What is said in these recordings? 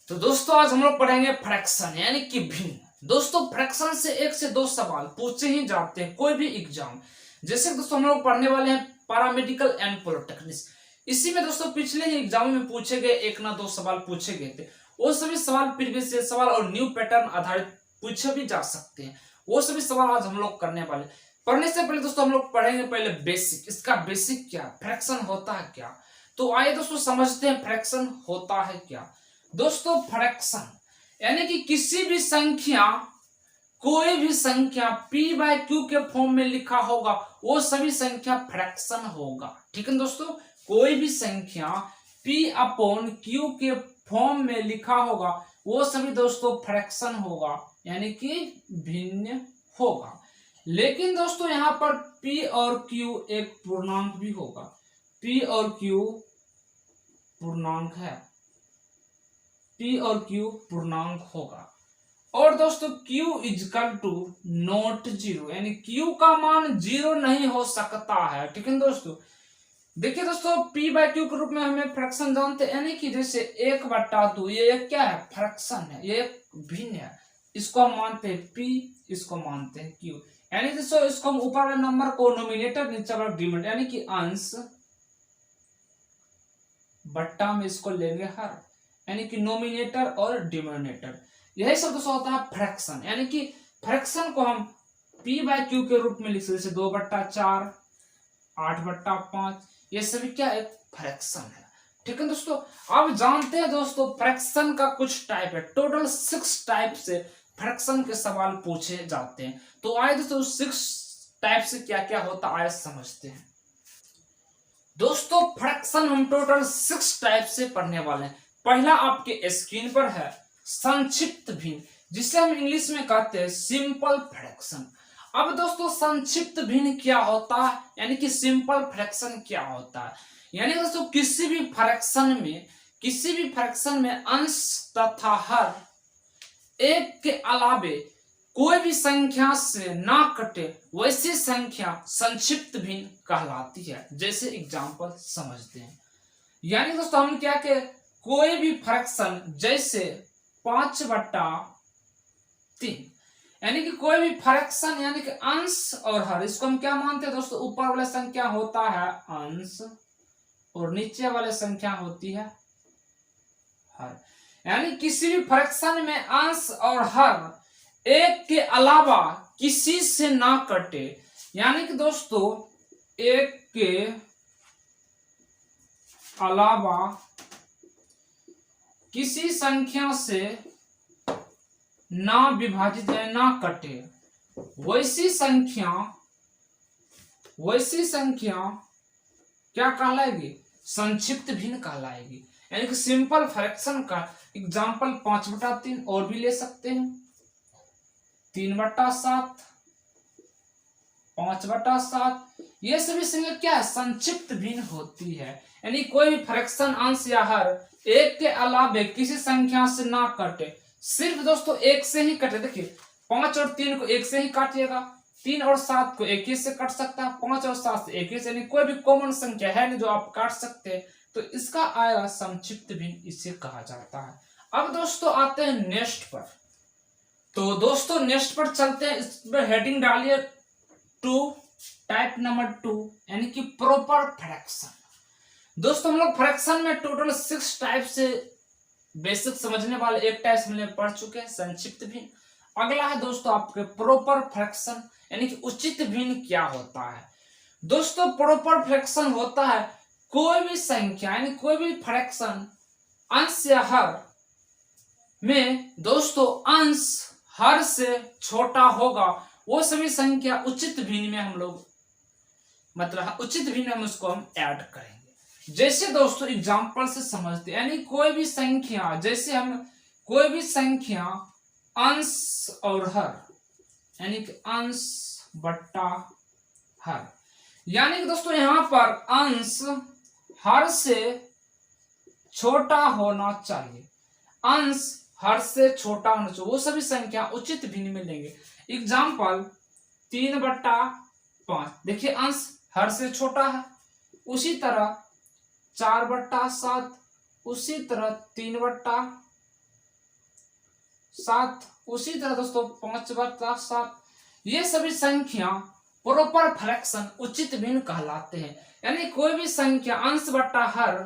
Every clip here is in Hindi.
तो दोस्तों आज हम लोग पढ़ेंगे फ्रैक्शन यानी कि भिन्न। दोस्तों फ्रैक्शन से एक से दो सवाल पूछे ही जाते हैं कोई भी एग्जाम। जैसे दोस्तों हम लोग पढ़ने वाले हैं पैरामेडिकल एंड पॉलिटेक्निक्स। इसी में दोस्तों पिछले ही एग्जाम में पूछे गए एक ना दो सवाल पूछे गए थे। वो सभी सवाल प्रीवियस सवाल और न्यू पैटर्न आधारित पूछे भी जा सकते हैं। वो सभी सवाल आज हम लोग करने वाले। पढ़ने से पहले दोस्तों हम लोग पढ़ेंगे पहले बेसिक। इसका बेसिक क्या, फ्रैक्शन होता है क्या। तो आइए दोस्तों समझते हैं फ्रैक्शन होता है क्या। दोस्तों फ्रैक्शन यानी कि किसी भी संख्या, कोई भी संख्या p बाय क्यू के फॉर्म में लिखा होगा वो सभी संख्या फ्रैक्शन होगा। ठीक है दोस्तों, कोई भी संख्या p अपॉन क्यू के फॉर्म में लिखा होगा वो सभी दोस्तों फ्रैक्शन होगा यानी कि भिन्न होगा। लेकिन दोस्तों यहां पर p और q एक पूर्णांक भी होगा। p और q पूर्णांक है, p और q पूर्णांक होगा। और दोस्तों q equal to not zero यानी q का मान जीरो नहीं हो सकता है। ठीक है दोस्तों, देखिए दोस्तों p बाय क्यू के रूप में हमें फ्रैक्शन जानते हैं यानी कि जैसे 1/2 ये एक क्या है, फ्रैक्शन है, ये एक भिन्न है। इसको हम मानते हैं p, इसको मानते हैं q। यानी दोस्तों इसको हम ऊपर वाले नंबर को नोमिनेटर नीचे वाला डिनोमिनेटर यानी कि अंश बट्टा में इसको लेंगे हर, यानी कि नोमिनेटर और डिनोमिनेटर। यही सब दोस्तों होता है फ्रैक्शन। यानी कि फ्रैक्शन को हम p बाय क्यू के रूप में लिख सकते जैसे 2/4, 8/5, ये सभी क्या एक फ्रैक्शन है। ठीक है दोस्तों, अब जानते हैं दोस्तों फ्रैक्शन का कुछ टाइप है। टोटल 6 टाइप से फ्रैक्शन के सवाल पूछे जाते हैं। तो आइए दोस्तों 6 टाइप से क्या क्या होता है आइए समझते हैं। दोस्तों फ्रैक्शन हम टोटल 6 टाइप से पढ़ने वाले हैं। पहला आपके स्क्रीन पर है संक्षिप्त भिन्न, जिसे हम इंग्लिश में कहते हैं सिंपल फ्रैक्शन। अब दोस्तों संक्षिप्त भिन्न क्या होता है यानी कि सिंपल फ्रैक्शन क्या होता है। यानी दोस्तों किसी भी फ्रैक्शन में अंश तथा हर एक के अलावे कोई भी संख्या से ना कटे वैसी संख्या संक्षिप्त भिन्न कहलाती है। जैसे एग्जांपल समझते हैं। यानी दोस्तों हम क्या के कोई भी फ्रैक्शन जैसे 5/3 यानी कि कोई भी फ्रैक्शन यानी कि अंश और हर, इसको हम क्या मानते हैं दोस्तों, ऊपर वाला संख्या होता है अंश और नीचे वाले संख्या होती है हर। यानी किसी भी फ्रैक्शन में अंश और हर एक के अलावा किसी से ना कटे, यानी कि दोस्तों एक के अलावा किसी संख्या से ना विभाजित है ना कटे वैसी संख्या क्या कहलाएगी, संक्षिप्त भिन्न कहलाएगी। यानी कि सिंपल फ्रैक्शन का एग्जांपल 5/3 और भी ले सकते हैं, 3/7, 5/7, ये सभी संख्या क्या है, संक्षिप्त भिन्न होती है। यानी कोई भी फ्रैक्शन अंश या हर एक के अलावे किसी संख्या से ना कटे, सिर्फ दोस्तों एक से ही कटे। देखिए 5 और 3 को एक से ही काटिएगा, 3 और 7 को एक ही से कट सकता है, 5 और 7 से एक ही से, यानी कोई भी कॉमन संख्या है नहीं जो आप काट सकते हैं, तो इसका आएगा संक्षिप्त भिन्न, इसे कहा जाता है। अब दोस्तों आते हैं नेक्स्ट पर। तो दोस्तों नेक्स्ट पर चलते हैं, इस पर हेडिंग डालिए 2, टाइप नंबर 2 यानी कि प्रॉपर फ्रैक्शन। दोस्तों हम लोग फ्रैक्शन में टोटल 6 टाइप से बेसिक समझने वाले एक टाइप हमने पढ़ चुके हैं संक्षिप्त भिन्न। अगला है दोस्तों आपके प्रॉपर फ्रैक्शन यानी कि उचित भिन्न क्या होता है। दोस्तों प्रॉपर फ्रैक्शन होता है कोई भी संख्या यानी कोई भी फ्रैक्शन अंश या हर में दोस्तों अंश हर से छोटा होगा वो सभी संख्या उचित भिन्न में हम लोग मतलब उचित भिन्न में हम उसको हम ऐड करेंगे। जैसे दोस्तों एग्जांपल से समझते हैं, यानी कोई भी संख्या, जैसे हम कोई भी संख्या अंश और हर यानी कि अंश बट्टा हर, यानी कि दोस्तों यहां पर अंश हर से छोटा होना चाहिए, अंश हर से छोटा होना चाहिए, वो सभी संख्या उचित भिन्न में लेंगे। एग्जांपल 3/5, देखिए अंश हर से छोटा है। उसी तरह 4/7, उसी तरह 3/5 7। उसी तरह दोस्तों 5/7, ये सभी संख्या प्रॉपर फ्रैक्शन उचित भिन्न कहलाते हैं। यानी कोई भी संख्या अंश बटा हर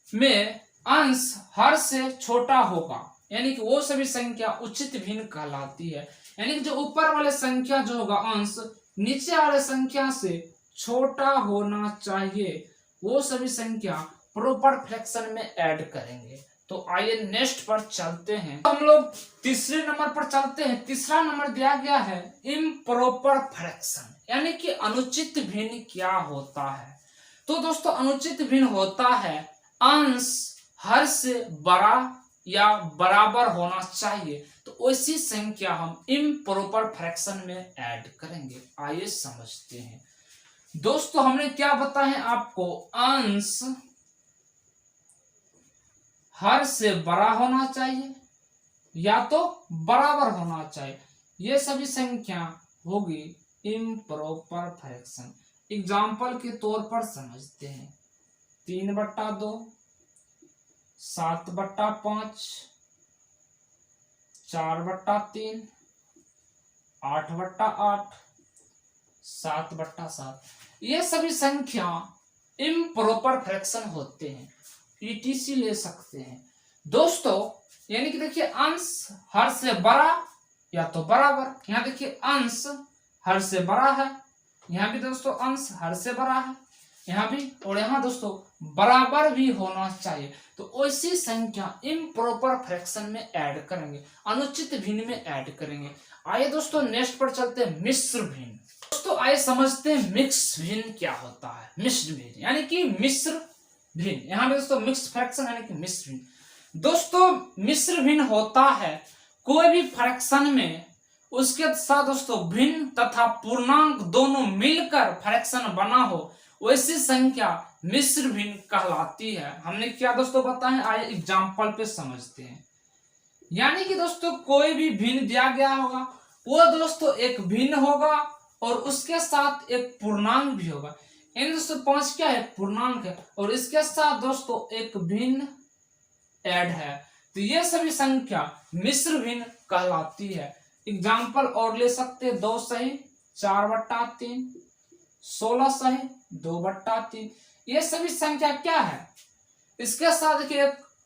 में अंश हर से छोटा होगा, यानी कि वो सभी संख्या उचित भिन्न कहलाती है। यानी कि जो ऊपर वाले संख्या जो होगा अंश नीचे वाले संख्या से छोटा होना चाहिए, वो सभी संख्या प्रॉपर फ्रैक्शन में ऐड करेंगे। तो आइए नेक्स्ट पर चलते हैं। तो हम लोग तीसरे नंबर पर चलते हैं। तीसरा नंबर दिया गया है इम्प्रॉपर फ्रैक्शन, यानी कि अनुचित भिन्न क्या होता है। तो दोस्तों अनुचित भिन्न होता है अंश हर से बड़ा या बराबर होना चाहिए, तो ऐसी संख्या हम इम्प्रॉपर फ्रैक्शन में ऐड करेंगे। आइए समझते हैं। दोस्तों हमने क्या बताया आपको, अंश हर से बड़ा होना चाहिए या तो बराबर होना चाहिए, ये सभी संख्या होगी इम्प्रॉपर फ्रैक्शन। एग्जाम्पल के तौर पर समझते हैं। 3/2, 7/5, 4/3, 8/8, 7/7, ये सभी संख्या इम्प्रॉपर फ्रैक्शन होते हैं। ETC ले सकते हैं दोस्तों। यानी कि देखिए अंश हर से बड़ा या तो बराबर, यहाँ देखिए अंश हर से बड़ा है, यहाँ भी दोस्तों अंश हर से बड़ा है, यहाँ भी, और यहाँ दोस्तों बराबर भी होना चाहिए। तो ऐसी संख्या इम्प्रॉपर फ्रैक्शन में ऐड करेंगे, अनुचित भिन्न में ऐड करेंगे। आइए दोस्तों नेक्स्ट पर चलते हैं, मिश्र भिन्न। दोस्तों आइए समझते हैं मिक्स भिन्न क्या होता है। मिश्र भिन्न यानी कि मिश्र भिन्न, यहाँ पे दोस्तों मिक्स फ्रैक्शन यानी कि मिश्र भिन्न। दोस्तों मिश्र भिन्न होता है कोई भी फ्रैक्शन में उसके साथ दोस्तों भिन्न तथा पूर्णांक दोनों मिलकर फ्रैक्शन बना हो, वैसी संख्या मिश्र भिन्न कहलाती है। हमने क्या दोस्तों बताया, आइए एग्जाम्पल पे समझते हैं। यानी कि दोस्तों कोई भी भिन्न दिया गया होगा, वो दोस्तों एक भिन्न होगा और उसके साथ एक पूर्णांक भी होगा। यानी दोस्तों 5 क्या है, पूर्णांक है, और इसके साथ दोस्तों एक भिन्न ऐड है, तो ये सभी संख्या मिश्र भिन्न कहलाती है। एग्जाम्पल और ले सकते हैं, 2 सही 4/3, 16 सही 2/3, ये सभी संख्या क्या है, इसके साथ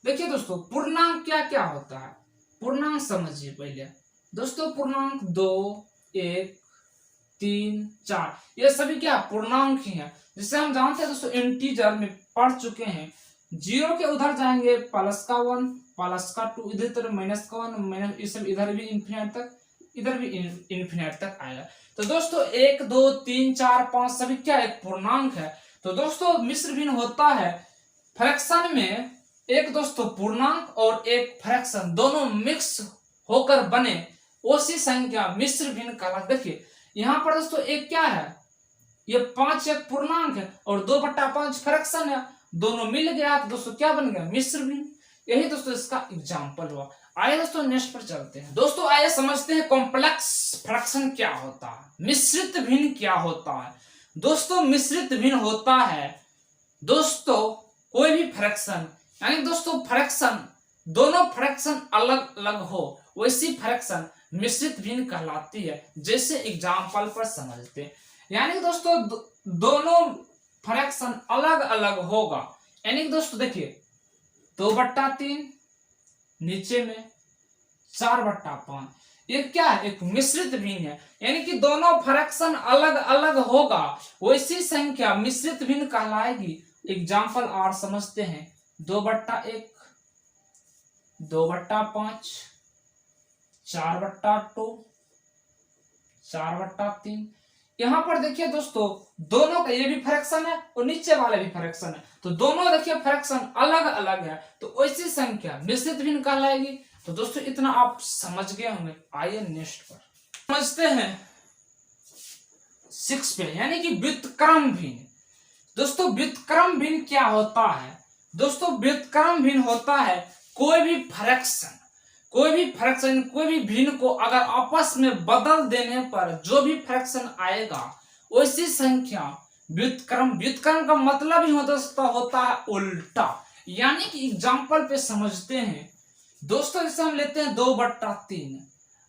देखिए दोस्तों पूर्णांक क्या क्या होता है। पूर्णांक समझिए पहले दोस्तों, पूर्णांक 2, 1, 3, 4, ये सभी क्या पूर्णांक ही है। जिसे हम जानते हैं दोस्तों इंटीजर में पढ़ चुके हैं, 0 के उधर जाएंगे प्लस का 1, प्लस का 2, इधर तरफ माइनस का 1, माइनस, ये सब इधर भी इंफिनिट तक, इधर भी इंफिनिट तक आएगा। तो दोस्तों 1, 2, 3, 4, 5 सभी क्या एक पूर्णांक है। तो दोस्तों मिश्र भिन्न होता है फ्रैक्शन में एक दोस्तों पूर्णांक और एक फ्रैक्शन दोनों मिक्स होकर बने, उसी संख्या मिश्र भिन्न कहलाती। देखिए यहाँ पर दोस्तों एक क्या है, ये 5 एक पूर्णांक है और 2/5 फ्रैक्शन है, दोनों मिल गया तो दोस्तों क्या बन गया, मिश्र भिन्न। यही दोस्तों इसका एग्जाम्पल हुआ। आइए दोस्तों नेक्स्ट पर चलते हैं। दोस्तों आइए समझते हैं कॉम्प्लेक्स फ्रैक्शन क्या होता है, मिश्रित भिन्न क्या होता है। दोस्तों मिश्रित भिन्न होता है दोस्तों कोई भी फ्रैक्शन, यानी दोस्तों फ्रैक्शन दोनों फ्रैक्शन अलग अलग हो, वैसी फ्रैक्शन मिश्रित भिन्न कहलाती है। जैसे एग्जाम्पल पर समझते हैं, यानी दोस्तों दोनों फ्रैक्शन अलग अलग होगा। यानी दोस्तों देखिए 2/3 नीचे में 4/5, ये क्या है, एक मिश्रित भिन्न है। यानी कि दोनों फ्रैक्शन अलग अलग होगा, वैसी संख्या मिश्रित भिन्न कहलाएगी। एग्जाम्पल और समझते हैं, 2/1, 2/5, 4/2, 4/3। यहाँ पर देखिए दोस्तों दोनों का ये भी फ्रैक्शन है और नीचे वाले भी फ्रैक्शन है, तो दोनों देखिए फ्रैक्शन अलग अलग है, तो ऐसी संख्या मिश्रित भिन्न कहलाएगी। तो दोस्तों इतना आप समझ गए होंगे। आइए नेक्स्ट पर समझते हैं 6 पे, यानी कि व्युत्क्रम भिन्न। दोस्तों व्युत्क्रम भिन्न क्या होता है, दोस्तों व्युत्क्रम भिन्न होता है कोई भी फ्रैक्शन कोई भी भिन्न को अगर आपस में बदल देने पर जो भी फ्रैक्शन आएगा, वैसी संख्या व्युत्क्रम का मतलब ही होता है उल्टा। यानी कि एग्जाम्पल पे समझते हैं, दोस्तों इसे हम लेते हैं 2/3।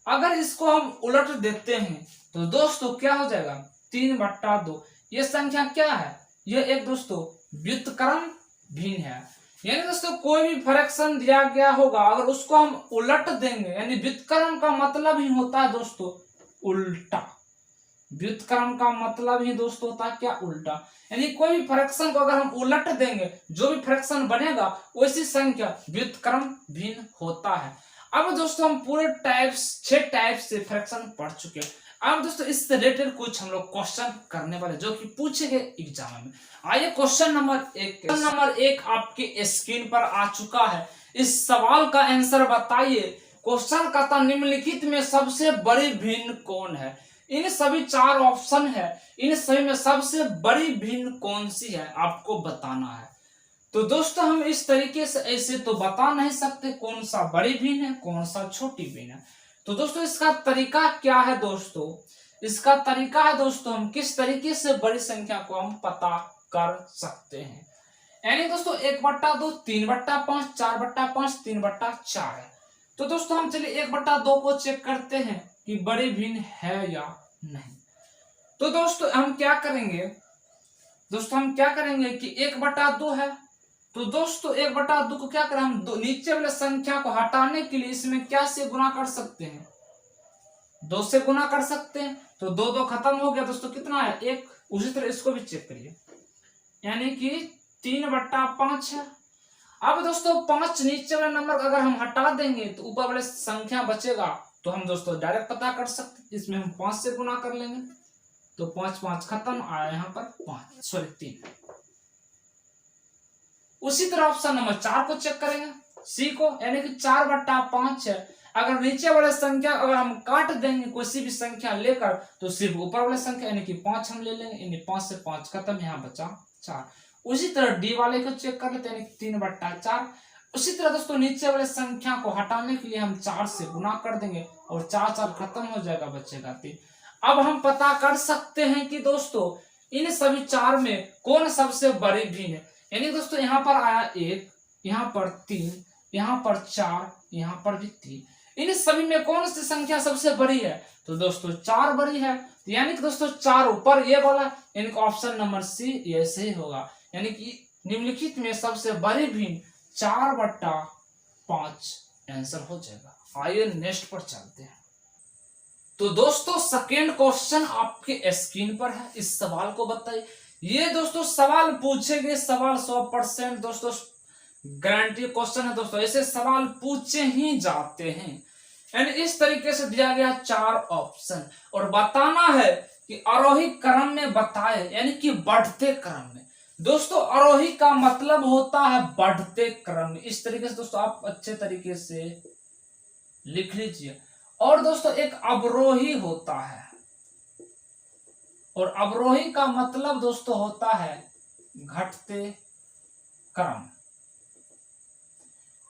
अगर इसको हम उलट देते हैं तो दोस्तों क्या हो जाएगा, 3/2। ये संख्या क्या है, ये एक दोस्तों व्युत्क्रम भिन्न है। यानी दोस्तों कोई भी फ्रैक्शन दिया गया होगा, अगर उसको हम उलट देंगे, यानी व्युत्क्रम का मतलब ही होता है दोस्तों उल्टा। व्युत्क्रम का मतलब ही दोस्तों होता है क्या, उल्टा। यानी कोई भी फ्रैक्शन को अगर हम उलट देंगे, जो भी फ्रैक्शन बनेगा वैसी संख्या व्युत्क्रम भिन्न होता है। अब दोस्तों हम पूरे टाइप्स 6 टाइप से फ्रैक्शन पढ़ चुके हैं। अब दोस्तों इससे रिलेटेड कुछ हम लोग क्वेश्चन करने वाले जो कि पूछे गए एग्जाम में। आइए क्वेश्चन नंबर 1 आपके स्क्रीन पर आ चुका है। इस सवाल का आंसर बताइए। क्वेश्चन का था निम्नलिखित में सबसे बड़ी भिन्न कौन है। इन सभी 4 ऑप्शन है, इन सभी में सबसे बड़ी भिन्न कौन सी है आपको बताना है। तो दोस्तों हम इस तरीके से ऐसे तो बता नहीं सकते कौन सा बड़ी भिन्न है कौन सा छोटी भिन्न है। तो दोस्तों इसका तरीका क्या है दोस्तों, इसका तरीका है दोस्तों हम किस तरीके से बड़ी संख्या को हम पता कर सकते हैं। यानी दोस्तों 1/2, 3/5, 4/5, 3/4 है। तो दोस्तों हम चलिए 1/2 को चेक करते हैं कि बड़ी भिन्न है या नहीं। तो दोस्तों हम क्या करेंगे, कि 1/2 है। तो दोस्तों 1/2 को क्या करें हम, नीचे वाले संख्या को हटाने के लिए इसमें क्या से गुना कर सकते हैं, 2 से गुना कर सकते हैं। तो 2 खत्म हो गया दोस्तों, कितना है 1। उसी तरह इसको भी चेक करिए, यानी कि 3/5 है। अब दोस्तों 5 नीचे वाले नंबर अगर हम हटा देंगे तो ऊपर वाले संख्या बचेगा, तो हम दोस्तों डायरेक्ट पता कर सकते हैं। इसमें हम 5 से गुना कर लेंगे, तो 5 खत्म आया, यहाँ पर 3। उसी तरह ऑप्शन नंबर 4 को चेक करेंगे, सी को, यानी कि 4/5 है। अगर नीचे वाले संख्या अगर हम काट देंगे कोई भी संख्या लेकर, तो सिर्फ ऊपर वाले संख्या यानी कि 5 हम ले लेंगे, यानी 5 से 5 खत्म, यहाँ बचा 4। उसी तरह डी वाले को चेक कर लेते हैं, 3/4। उसी तरह दोस्तों नीचे वाले संख्या को हटाने के लिए हम 4 से गुना कर देंगे और 4 खत्म हो जाएगा, बचेगा 3। अब हम पता कर सकते हैं कि दोस्तों इन सभी 4 में कौन सबसे बड़ी भिन्न है। यानी दोस्तों यहाँ पर आया 1, यहाँ पर 3, यहाँ पर 4, यहाँ पर भी 3। इन सभी में कौन सी संख्या सबसे बड़ी है, तो दोस्तों 4 बड़ी है। तो यानी कि दोस्तों 4 ऊपर ये वाला, यानी कि ऑप्शन नंबर सी ये सही होगा। यानी कि निम्नलिखित में सबसे बड़ी भिन्न 4/5 आंसर हो जाएगा। आइए नेक्स्ट पर चलते हैं। तो दोस्तों सेकेंड क्वेश्चन आपके स्क्रीन पर है, इस सवाल को बताइए। ये दोस्तों सवाल पूछे गए सवाल 100% दोस्तों गारंटी क्वेश्चन है दोस्तों, ऐसे सवाल पूछे ही जाते हैं। यानी इस तरीके से दिया गया 4 ऑप्शन और बताना है कि आरोही क्रम में बताए, यानी कि बढ़ते क्रम में। दोस्तों आरोही का मतलब होता है बढ़ते क्रम में। इस तरीके से दोस्तों आप अच्छे तरीके से लिख लीजिए। और दोस्तों एक अवरोही होता है, और अवरोही का मतलब दोस्तों होता है घटते क्रम।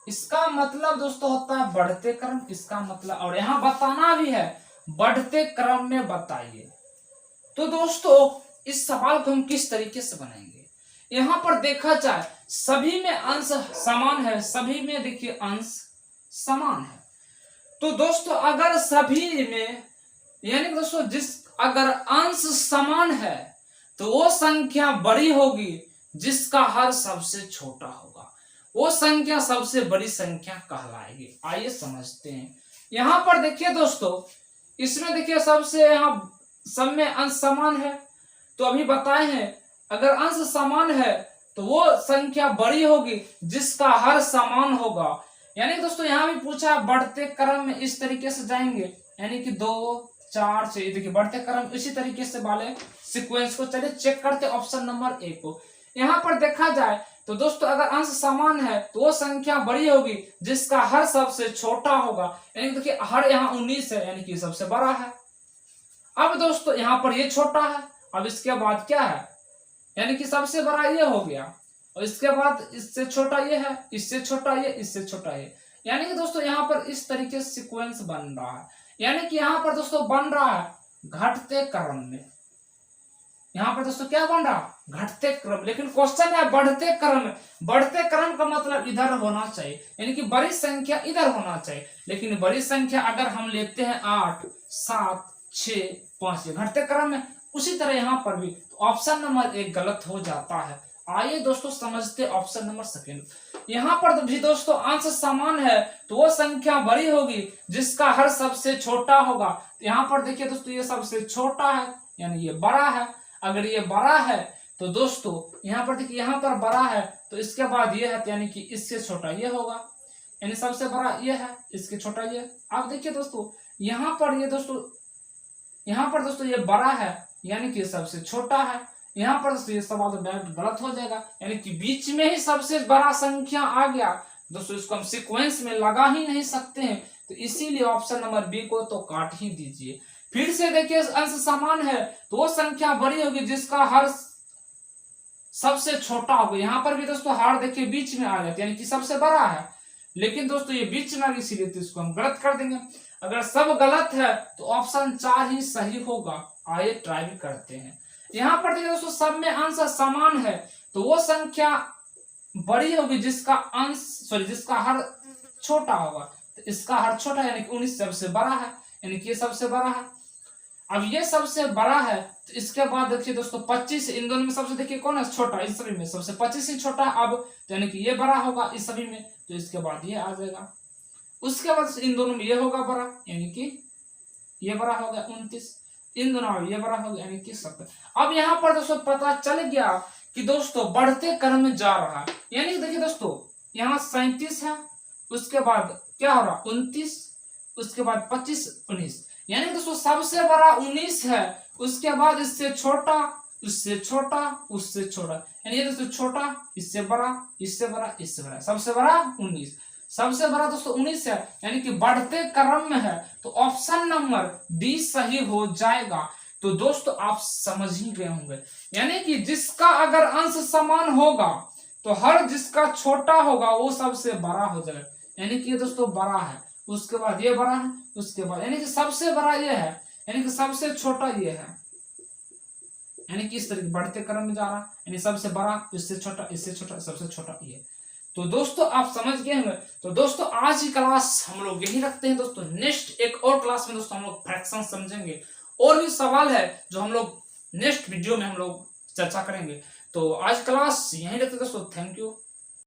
इसका मतलब दोस्तों होता है बढ़ते क्रम, इसका मतलब, और यहां बताना भी है बढ़ते क्रम में बताइए। तो दोस्तों इस सवाल को हम किस तरीके से बनाएंगे, यहां पर देखा जाए सभी में अंश समान है, सभी में देखिए अंश समान है। तो दोस्तों अगर सभी में, यानी दोस्तों अगर अंश समान है तो वो संख्या बड़ी होगी जिसका हर सबसे छोटा होगा, वो संख्या सबसे बड़ी संख्या कहलाएगी। आइए समझते हैं। यहां पर देखिए दोस्तों, इसमें देखिए सबसे यहां सब में अंश समान है, तो अभी बताए हैं अगर अंश समान है तो वो संख्या बड़ी होगी जिसका हर समान होगा। यानी दोस्तों यहां भी पूछा बढ़ते क्रम में, इस तरीके से जाएंगे, यानी कि 2, 4 से देखिए बढ़ते क्रम, इसी तरीके से वाले सीक्वेंस को चलिए चेक करते ऑप्शन नंबर 1 को। यहां पर देखा जाए तो दोस्तों अगर अंश समान है तो वो संख्या बड़ी होगी जिसका हर सबसे छोटा होगा, यानी देखिए हर यहाँ 19 है, यानी कि सबसे बड़ा है। अब दोस्तों यहाँ पर ये छोटा है, अब इसके बाद क्या है, यानी कि सबसे बड़ा ये हो गया, और इसके बाद इससे छोटा ये है, इससे छोटा ये, इससे छोटा ये। यानी कि दोस्तों यहाँ पर इस तरीके से सीक्वेंस बन रहा है, यानी कि यहाँ पर दोस्तों बन रहा है घटते क्रम में। यहाँ पर दोस्तों क्या बन रहा, घटते क्रम, लेकिन क्वेश्चन है बढ़ते क्रम। बढ़ते क्रम का मतलब इधर होना चाहिए, यानी कि बड़ी संख्या इधर होना चाहिए, लेकिन बड़ी संख्या अगर हम लेते हैं 8, 7, 6, 5, ये घटते क्रम में। उसी तरह यहाँ पर भी ऑप्शन नंबर 1 गलत हो जाता है। आइए दोस्तों समझते ऑप्शन नंबर सेकेंड। यहाँ पर भी दोस्तों अंश समान है तो वो संख्या बड़ी होगी जिसका हर सबसे छोटा होगा। यहाँ पर देखिए दोस्तों ये सबसे छोटा है यानी ये बड़ा है। अगर ये बड़ा है तो दोस्तों यहाँ पर देखिए यहाँ पर बड़ा है तो इसके बाद ये है यानी कि इससे छोटा ये होगा, यानी सबसे बड़ा ये है इसके छोटा ये। अब देखिए दोस्तों यहाँ पर ये बड़ा है यानी कि सबसे छोटा है। यहाँ पर दोस्तों ये सवाल तो डायरेक्ट गलत हो जाएगा, यानी कि बीच में ही सबसे बड़ा संख्या आ गया। दोस्तों इसको हम सीक्वेंस में लगा ही नहीं सकते हैं, तो इसीलिए ऑप्शन नंबर बी को तो काट ही दीजिए। फिर से देखिए अंश समान है तो वो संख्या बड़ी होगी जिसका हर सबसे छोटा होगा। यहाँ पर भी दोस्तों हर देखिए बीच में आ जाती है, यानी कि सबसे बड़ा है, लेकिन दोस्तों ये बीच में आ गई इसीलिए तो इसको हम गलत कर देंगे। अगर सब गलत है तो ऑप्शन 4 ही सही होगा। आइए ट्राई भी करते हैं। यहाँ पर देखिए दोस्तों सब में अंश समान है तो वो संख्या बड़ी होगी जिसका हर छोटा होगा। तो इसका हर छोटा यानी कि 19 सबसे बड़ा है, यानी कि ये सबसे बड़ा है। अब ये सबसे बड़ा है तो इसके बाद देखिए दोस्तों 25, इन दोनों में सबसे देखिए कौन है छोटा, इस सभी में सबसे 25 ही छोटा है। अब तो यानी कि ये बड़ा होगा इस सभी में, तो इसके बाद ये आ जाएगा। उसके बाद इन दोनों में ये होगा बड़ा, यानी कि ये बड़ा हो गया 29, इन दोनों में ये बड़ा हो गया यानी कि 70। अब यहाँ पर दोस्तों पता चल गया कि दोस्तों बढ़ते क्रम में जा रहा है, यानी कि देखिए दोस्तों यहाँ 37 है, उसके बाद क्या हो रहा 29, उसके बाद 25, 19, यानी दोस्तों सबसे बड़ा 19 है, उसके बाद इससे छोटा, उससे छोटा, उससे छोटा, यानी दोस्तों छोटा, इससे बड़ा, इससे बड़ा, इससे बड़ा, सबसे बड़ा 19, सबसे बड़ा दोस्तों 19 है, यानी कि बढ़ते क्रम में है, तो ऑप्शन नंबर डी सही हो जाएगा। तो दोस्तों आप समझ ही गए होंगे, यानी कि जिसका अगर अंश समान होगा तो हर जिसका छोटा होगा वो सबसे बड़ा हो जाएगा, यानी कि ये दोस्तों बड़ा है, उसके बाद ये बड़ा है, उसके बाद यानी कि सबसे बड़ा ये है, यानी कि सबसे छोटा ये है, यानी कि इस तरीके बढ़ते क्रम में जा रहा है, यानी सबसे बड़ा, इससे छोटा, इससे छोटा, सबसे छोटा ये। तो दोस्तों आप समझ गए होंगे। तो दोस्तों आज की क्लास हम लोग यही रखते हैं दोस्तों। नेक्स्ट एक और क्लास में दोस्तों हम लोग फ्रैक्शन समझेंगे, और भी सवाल है जो हम लोग नेक्स्ट वीडियो में हम लोग चर्चा करेंगे। तो आज क्लास यही रखते हैं दोस्तों। Thank you.